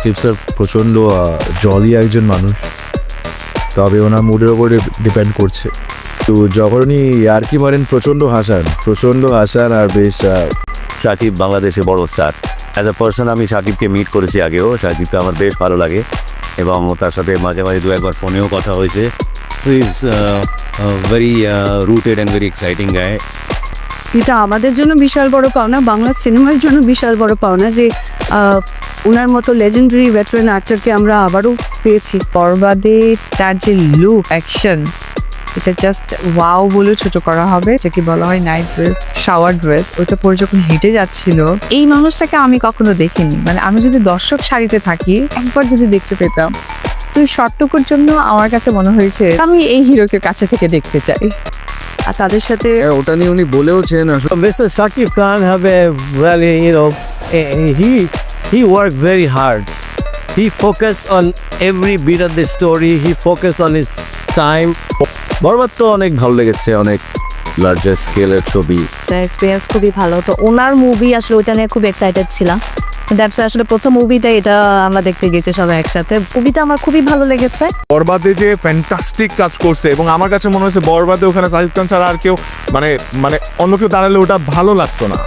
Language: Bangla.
শাকিব স্যার প্রচণ্ড জলি একজন মানুষ, তবে ওনার মুডের ওপরে ডিপেন্ড করছে। তো যখন উনি আর কি মারেন প্রচণ্ড হাসান আর বেশ শাকিব বাংলাদেশে বড় স্টার। অ্যাজ আ পার্সন আমি শাকিবকে মিট করেছি আগেও, শাকিবকে আমার বেশ ভালো লাগে এবং তার সাথে মাঝে মাঝে দু একবার ফোনেও কথা হয়েছে। He is very rooted and very exciting গায়। এটা আমাদের জন্য বিশাল বড় পাওনা, বাংলা সিনেমার জন্য বিশাল বড় পাওনা যে ওনার মতো লেজেন্ডারি ভেটারান অ্যাক্টরকে আমরা আবারও পেয়েছি। বরবাদে তার যে লুক অ্যাকশন, এটা জাস্ট ওয়াও বলে ছোট করা হবে, যেটাকে বলা হয় নাইট ড্রেস, শাওয়ার ড্রেস। ওইটা পরে যখন হেঁটে যাচ্ছিল, এই মানুষটাকে আমি কখনো দেখিনি। মানে আমি যদি দর্শক সারিতে থাকি, একবার যদি দেখতে পেতাম, তো শর্টটুকুর জন্য আমার কাছে মনে হয়েছে আমি এই হিরোকে কাছে থেকে দেখতে চাই। আর তাদের সাথে ওটা নিয়ে উনি বলেওছেন। Mr. Shakib Khan have a really, he worked very hard. He focused on every bit of the story. He focused on his time. বরবাদ তো অনেক ভালো লেগেছে, অনেক লার্জার স্কেলের ছবি। এক্সপিরিয়েন্স খুবই ভালো। তো ওনার মুভি আসলে ওইটা নিয়ে খুব এক্সাইটেড ছিলাম। দ্যাটস আসলে প্রথম মুভিটা এটা আমরা দেখতে গেছি সবাই একসাথে। মুভিটা আমার খুবই ভালো লেগেছে। বরবাদে যে ফ্যান্টাস্টিক কাজ করছে এবং আমার কাছে মনে হয়েছে বরবাদে ওখানে শাকিব খান ছাড়া আর কেউ মানে অন্য কেউ দাঁড়ালে ওটা ভালো লাগতো না।